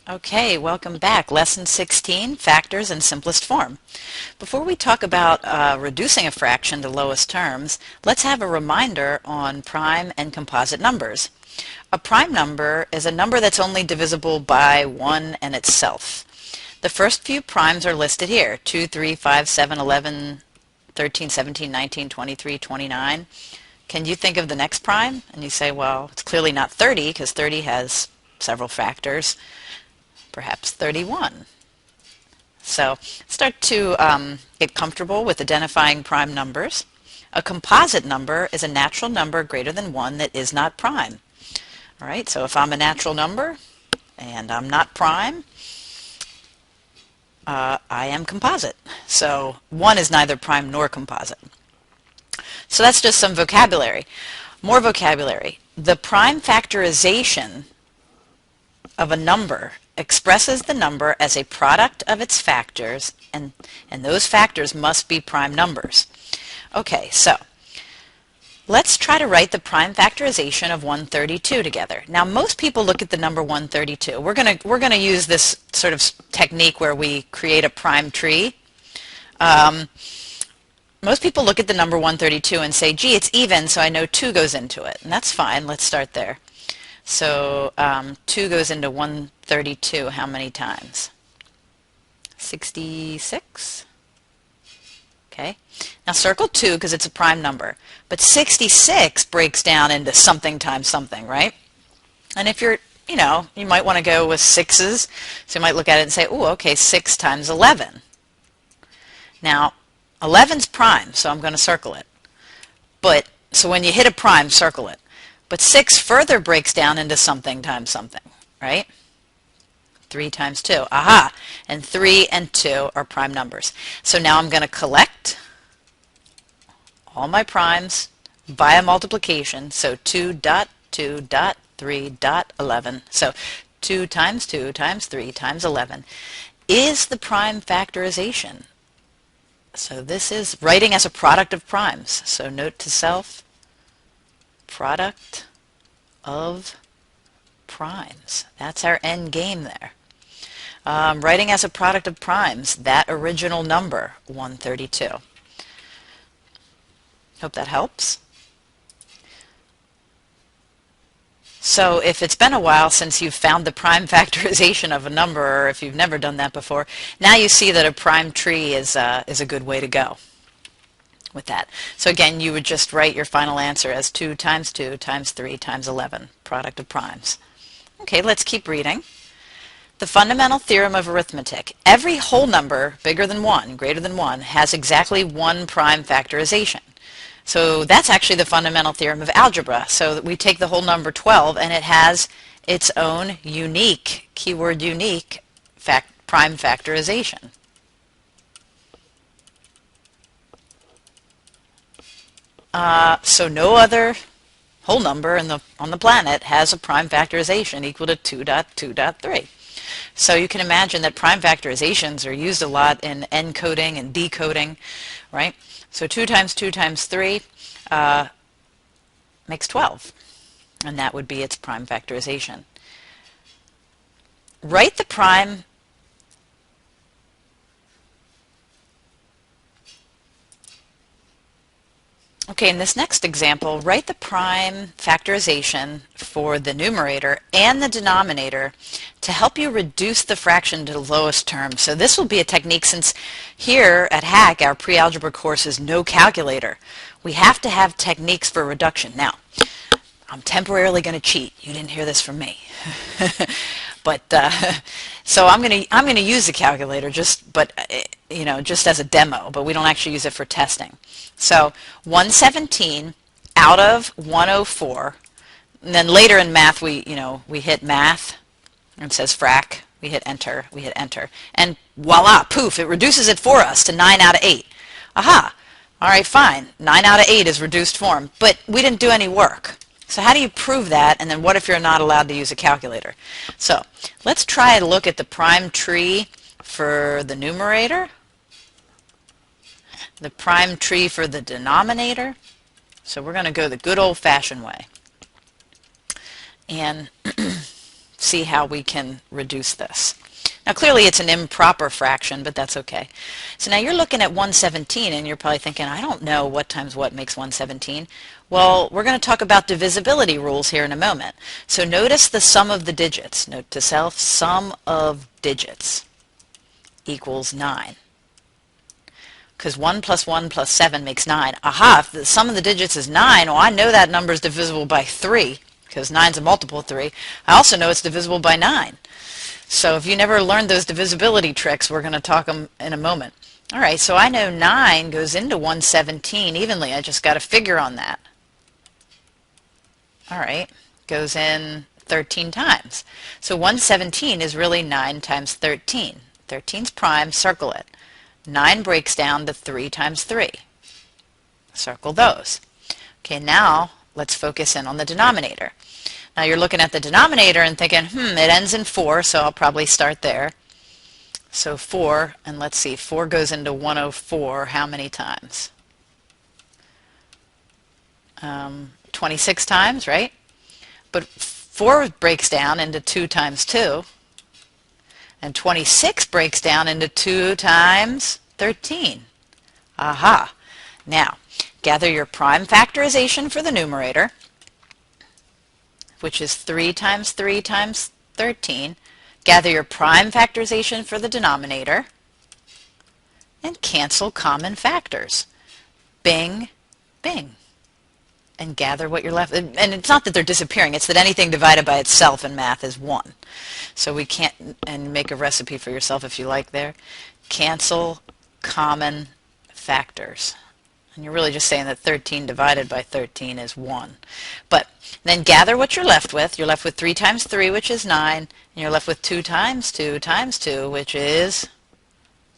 Okay, welcome back. Lesson 16, Factors in Simplest Form. Before we talk about reducing a fraction to lowest terms, let's have a reminder on prime and composite numbers. A prime number is a number that's only divisible by 1 and itself. The first few primes are listed here, 2, 3, 5, 7, 11, 13, 17, 19, 23, 29. Can you think of the next prime? And you say, well, it's clearly not 30 because 30 has several factors. Perhaps 31. So start to get comfortable with identifying prime numbers. A composite number is a natural number greater than 1 that is not prime. All right, so if I'm a natural number and I'm not prime, I am composite. So 1 is neither prime nor composite. So that's just some vocabulary. More vocabulary. The prime factorization of a number expresses the number as a product of its factors, and those factors must be prime numbers. Okay, so let's try to write the prime factorization of 132 together. Now, most people look at the number 132. We're gonna use this sort of technique where we create a prime tree. Most people look at the number 132 and say, gee, it's even, so I know 2 goes into it. And that's fine. Let's start there. So 2 goes into 132 how many times? 66. Okay. Now circle 2 because it's a prime number. But 66 breaks down into something times something, right? And if you're, you might want to go with 6s. So you might look at it and say, oh, okay, 6 times 11. Now, 11's prime, so I'm going to circle it. But, so when you hit a prime, circle it. But 6 further breaks down into something times something, right? 3 times 2. Aha! And 3 and 2 are prime numbers. So now I'm going to collect all my primes by a multiplication. So 2 dot 2 dot 3 dot 11. So 2 times 2 times 3 times 11 is the prime factorization. So this is writing as a product of primes. So note to self, product of primes. That's our end game there. Writing as a product of primes, that original number, 132. Hope that helps. So if it's been a while since you've found the prime factorization of a number, or if you've never done that before, now you see that a prime tree is a good way to go with that. So again, you would just write your final answer as 2 times 2 times 3 times 11, product of primes. Okay, let's keep reading. The fundamental theorem of arithmetic. Every whole number bigger than 1, greater than 1, has exactly one prime factorization. So that's actually the fundamental theorem of algebra. So we take the whole number 12 and it has its own unique, keyword unique, prime factorization. So no other whole number on the planet has a prime factorization equal to 2.2.3. So you can imagine that prime factorizations are used a lot in encoding and decoding, right? So 2 times 2 times 3 makes 12, and that would be its prime factorization. Write the prime Okay, in this next example, write the prime factorization for the numerator and the denominator to help you reduce the fraction to the lowest term. So this will be a technique, since here at HACC, our pre-algebra course is no calculator. We have to have techniques for reduction. Now, I'm temporarily going to cheat. You didn't hear this from me. But so I'm gonna use the calculator just as a demo, but we don't actually use it for testing. So 117 out of 104, and then later in math we hit math, and it says frac. We hit enter, and voila, poof! It reduces it for us to 9 out of 8. Aha! All right, fine. 9 out of 8 is reduced form, but we didn't do any work. So how do you prove that? And then what if you're not allowed to use a calculator? So let's try to look at the prime tree for the numerator, the prime tree for the denominator. So we're going to go the good old-fashioned way and see see how we can reduce this. Now clearly it's an improper fraction, but that's okay. So now you're looking at 117 and you're probably thinking, I don't know what times what makes 117. Well, we're going to talk about divisibility rules here in a moment. So notice the sum of the digits. Note to self, sum of digits equals 9. Because 1 plus 1 plus 7 makes 9. Aha, if the sum of the digits is 9, well I know that number is divisible by 3, because 9 is a multiple of 3. I also know it's divisible by 9. So if you never learned those divisibility tricks, we're going to talk them in a moment. All right, so I know 9 goes into 117 evenly. I just got a figure on that. All right, goes in 13 times. So 117 is really 9 times 13. 13's prime, circle it. 9 breaks down to 3 times 3. Circle those. Okay, now let's focus in on the denominator. Now you're looking at the denominator and thinking, it ends in 4, so I'll probably start there. So 4, and let's see, 4 goes into 104 how many times? 26 times, right? But 4 breaks down into 2 times 2, and 26 breaks down into 2 times 13. Aha! Now, gather your prime factorization for the numerator, which is 3 times 3 times 13. Gather your prime factorization for the denominator, and cancel common factors. Bing, bing. And gather what you're left with. And it's not that they're disappearing, it's that anything divided by itself in math is 1. So we can't, and make a recipe for yourself if you like there, cancel common factors. And you're really just saying that 13 divided by 13 is 1. But then gather what you're left with. You're left with 3 times 3, which is 9. And you're left with 2 times 2 times 2, which is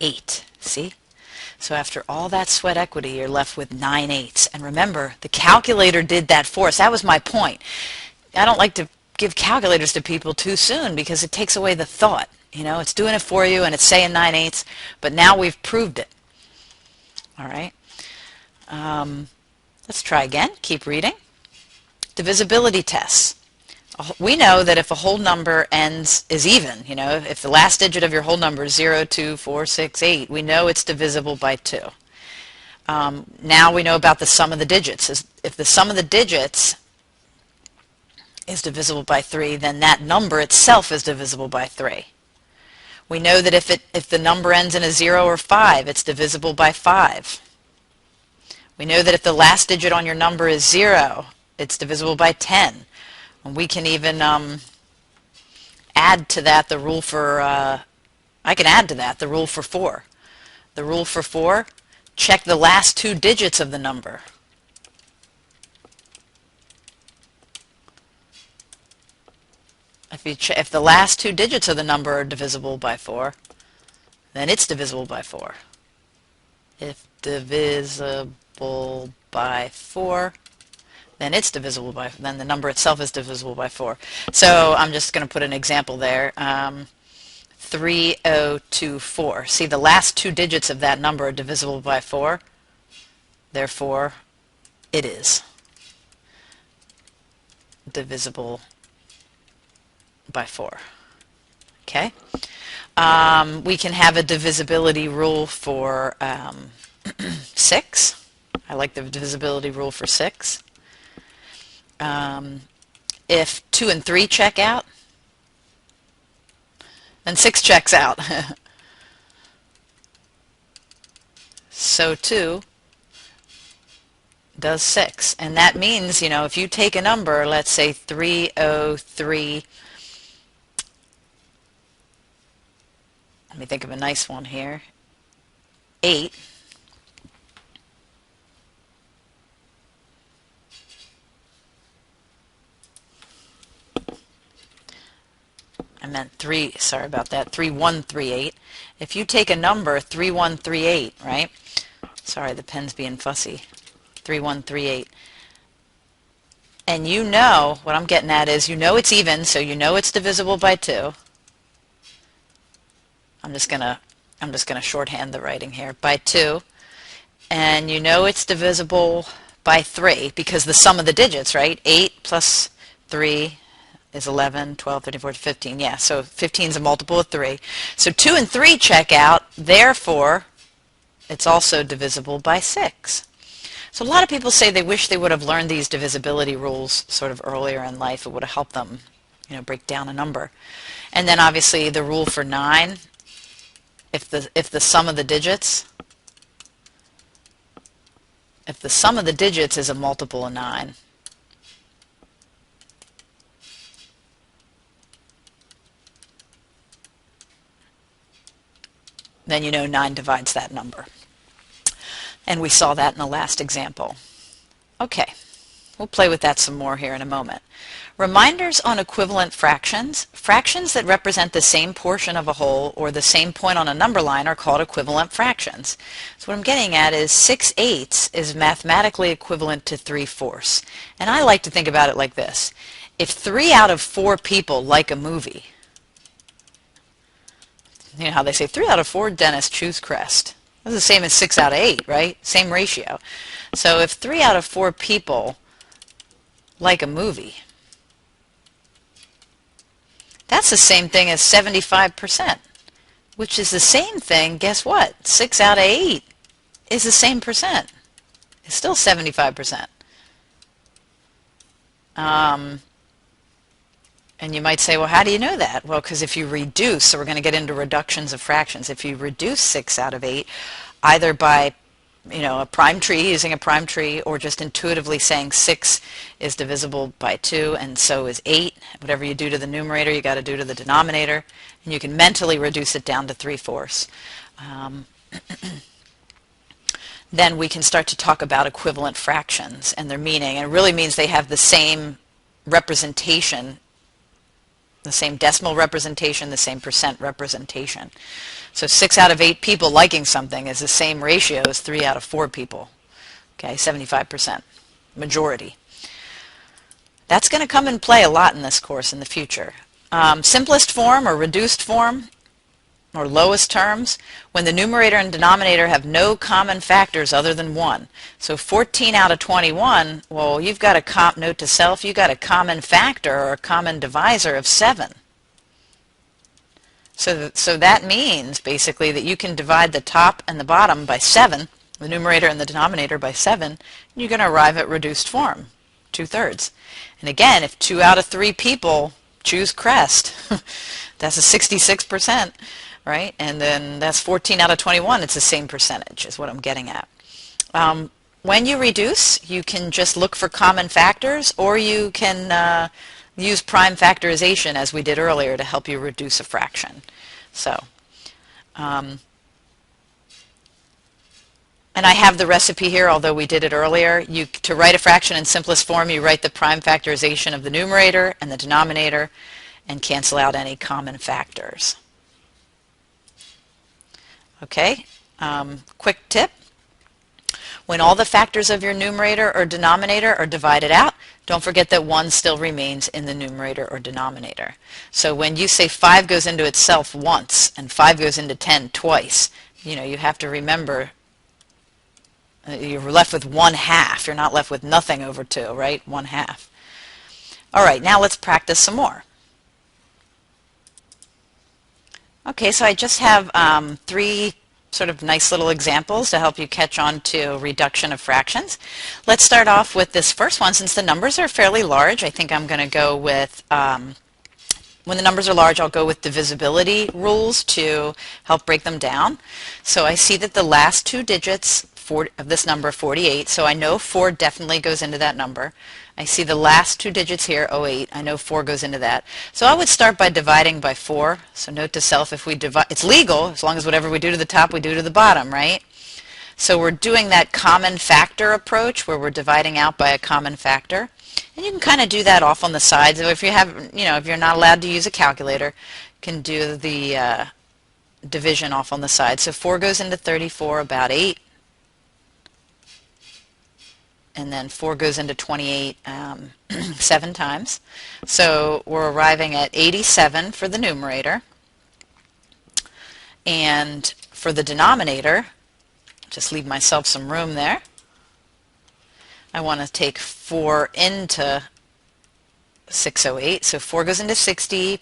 8. See? So after all that sweat equity, you're left with 9/8. And remember, the calculator did that for us. That was my point. I don't like to give calculators to people too soon because it takes away the thought. You know, it's doing it for you and it's saying 9/8, but now we've proved it. All right. Let's try again. Keep reading. Divisibility tests. We know that if a whole number is even, you know, if the last digit of your whole number is 0, 2, 4, 6, 8, we know it's divisible by 2. Now we know about the sum of the digits. If the sum of the digits is divisible by 3, then that number itself is divisible by 3. We know that if the number ends in a 0 or 5, it's divisible by 5. We know that if the last digit on your number is 0, it's divisible by 10. And we can even add to that the rule for, I can add to that the rule for 4. The rule for 4, check the last 2 digits of the number. If the last 2 digits of the number are divisible by 4, then it's divisible by 4. If divisible by 4, then it's divisible by, then the number itself is divisible by 4. So I'm just going to put an example there. 3024. See, the last 2 digits of that number are divisible by 4. Therefore, it is divisible by 4. Okay? We can have a divisibility rule for 6. I like the divisibility rule for 6. If 2 and 3 check out, then 6 checks out. So too does 6. And that means, you know, if you take a number, let's say 303, let me think of a nice one here, 8, I meant 3, sorry about that, 3138. If you take a number, 3138, right? Sorry, the pen's being fussy. 3138. And you know, what I'm getting at is, you know it's even, so you know it's divisible by 2. I'm just gonna shorthand the writing here, by 2. And you know it's divisible by 3 because the sum of the digits, right? 8 plus 3 is 11, 12, 13, 14, 15. Yeah, so 15 is a multiple of 3. So 2 and 3 check out, therefore it's also divisible by 6. So a lot of people say they wish they would have learned these divisibility rules sort of earlier in life. It would have helped them, break down a number. And then obviously the rule for 9, if the sum of the digits is a multiple of 9, then 9 divides that number. And we saw that in the last example. Okay, we'll play with that some more here in a moment. Reminders on equivalent fractions. Fractions that represent the same portion of a whole or the same point on a number line are called equivalent fractions. So what I'm getting at is 6/8 is mathematically equivalent to 3/4. And I like to think about it like this. If 3 out of 4 people like a movie, you know how they say 3 out of 4 dentists choose Crest. That's the same as 6 out of 8, right? Same ratio. So if 3 out of 4 people like a movie, that's the same thing as 75%, which is the same thing, guess what? 6 out of 8 is the same percent. It's still 75%. And you might say, well, how do you know that? Well, because if you reduce, so we're going to get into reductions of fractions, if you reduce 6 out of 8, either by a prime tree, using a prime tree, or just intuitively saying 6 is divisible by 2 and so is 8. Whatever you do to the numerator, you got to do to the denominator, and you can mentally reduce it down to 3/4. Then we can start to talk about equivalent fractions and their meaning, and it really means they have the same representation, the same decimal representation, the same percent representation. So 6 out of 8 people liking something is the same ratio as 3 out of 4 people. Okay, 75%, majority. That's going to come and play a lot in this course in the future. Simplest form or reduced form or lowest terms, when the numerator and denominator have no common factors other than 1. So 14 out of 21, well, you've got a note to self, you've got a common factor or a common divisor of 7. So that means basically that you can divide the top and the bottom by 7, the numerator and the denominator by 7, and you're going to arrive at reduced form, 2/3. And again, if 2 out of 3 people choose Crest, that's a 66%. Right? And then that's 14 out of 21. It's the same percentage is what I'm getting at. When you reduce, you can just look for common factors, or you can use prime factorization as we did earlier to help you reduce a fraction. So, and I have the recipe here, although we did it earlier. To write a fraction in simplest form, you write the prime factorization of the numerator and the denominator and cancel out any common factors. Okay, quick tip. When all the factors of your numerator or denominator are divided out, don't forget that 1 still remains in the numerator or denominator. So when you say 5 goes into itself once and 5 goes into 10 twice, you have to remember you're left with 1/2. You're not left with nothing over 2, right? 1/2. All right, now let's practice some more. Okay, so I just have 3 sort of nice little examples to help you catch on to reduction of fractions. Let's start off with this first one. Since the numbers are fairly large, I think I'm going to go with, when the numbers are large, I'll go with divisibility rules to help break them down. So I see that the last 2 digits of this number, 48, so I know 4 definitely goes into that number. I see the last 2 digits here, 08. I know 4 goes into that. So I would start by dividing by 4. So note to self, if we divide, it's legal as long as whatever we do to the top, we do to the bottom, right? So we're doing that common factor approach where we're dividing out by a common factor. And you can kind of do that off on the sides. So if you have, if you're not allowed to use a calculator, you can do the division off on the side. So 4 goes into 34, about 8. And then 4 goes into 28 7 times. So we're arriving at 87 for the numerator. And for the denominator, just leave myself some room there. I want to take 4 into 608. So 4 goes into 60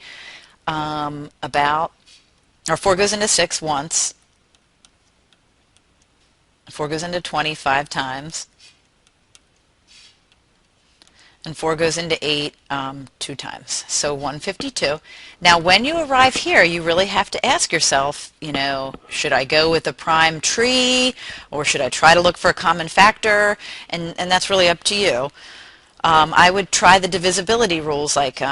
or 4 goes into 6 once, 4 goes into 20 5 times, and 4 goes into 8 2 times. So 152. Now when you arrive here, you really have to ask yourself, you know, should I go with a prime tree, or should I try to look for a common factor? And that's really up to you. I would try the divisibility rules, like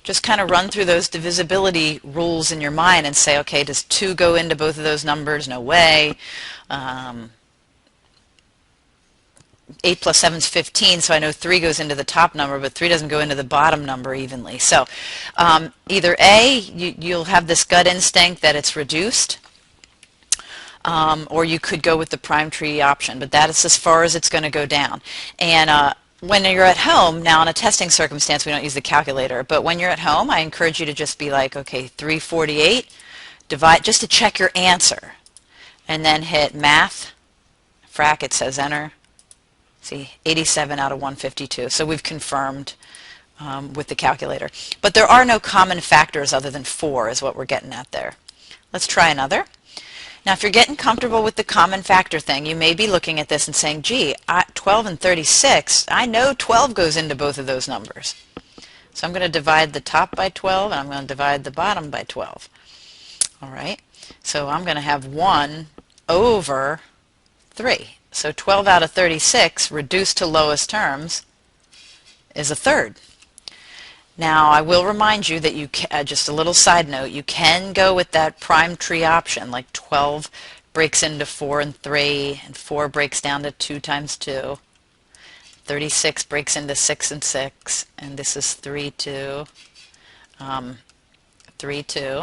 just kind of run through those divisibility rules in your mind and say, okay, does 2 go into both of those numbers? No way. 8 plus 7 is 15, so I know 3 goes into the top number, but 3 doesn't go into the bottom number evenly. So either A, you'll have this gut instinct that it's reduced, or you could go with the prime tree option, but that is as far as it's going to go down. And when you're at home, now in a testing circumstance, we don't use the calculator, but when you're at home, I encourage you to just be like, okay, 348, divide, just to check your answer, and then hit math, frac, it says enter. See, 87 out of 152. So we've confirmed with the calculator. But there are no common factors other than 4 is what we're getting at there. Let's try another. Now if you're getting comfortable with the common factor thing, you may be looking at this and saying, gee, 12 and 36, I know 12 goes into both of those numbers. So I'm going to divide the top by 12, and I'm going to divide the bottom by 12. All right, so I'm going to have 1 over 3. So 12 out of 36 reduced to lowest terms is a third. Now I will remind you that you can, just a little side note, you can go with that prime tree option, like 12 breaks into 4 and 3, and 4 breaks down to 2 times 2. 36 breaks into 6 and 6, and this is 3, 2, 3, 2.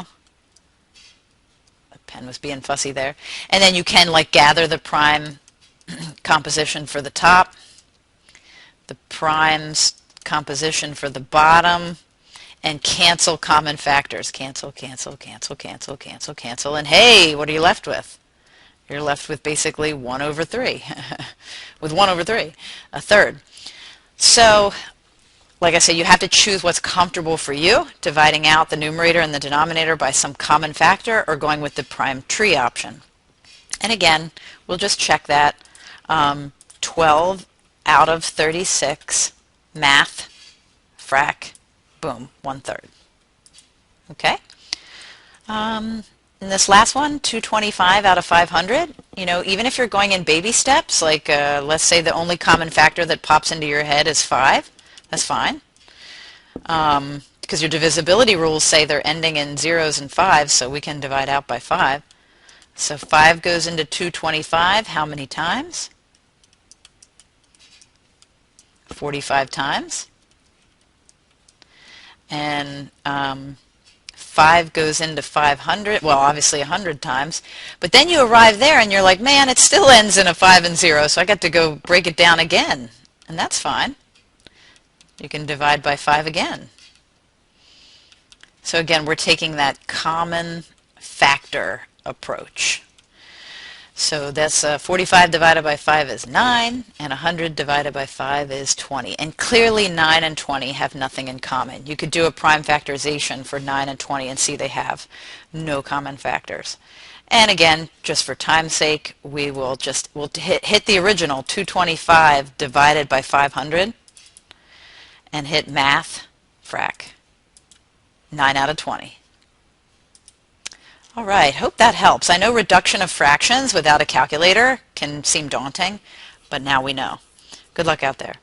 The pen was being fussy there. And then you can like gather the prime composition for the top, the primes composition for the bottom, and cancel common factors. Cancel, cancel, cancel, cancel, cancel, cancel, and hey, what are you left with? You're left with basically 1 over 3. With 1 over 3, a third. So, like I said, you have to choose what's comfortable for you, dividing out the numerator and the denominator by some common factor, or going with the prime tree option. And again, we'll just check that. 12 out of 36, math, frac, boom, 1/3. Okay? In this last one, 225 out of 500, you know, even if you're going in baby steps, like let's say the only common factor that pops into your head is 5, that's fine. Because your divisibility rules say they're ending in zeros and 5s, so we can divide out by 5. So 5 goes into 225 how many times? 45 times. And 5 goes into 500, well obviously 100 times, but then you arrive there and you're like, man, it still ends in a 5 and 0, so I got to go break it down again, and that's fine. You can divide by 5 again. So again, we're taking that common factor approach. So that's 45 divided by 5 is 9, and 100 divided by 5 is 20. And clearly 9 and 20 have nothing in common. You could do a prime factorization for 9 and 20 and see they have no common factors. And again, just for time's sake, we'll hit the original 225 divided by 500 and hit math, frac, 9 out of 20. All right, hope that helps. I know reduction of fractions without a calculator can seem daunting, but now we know. Good luck out there.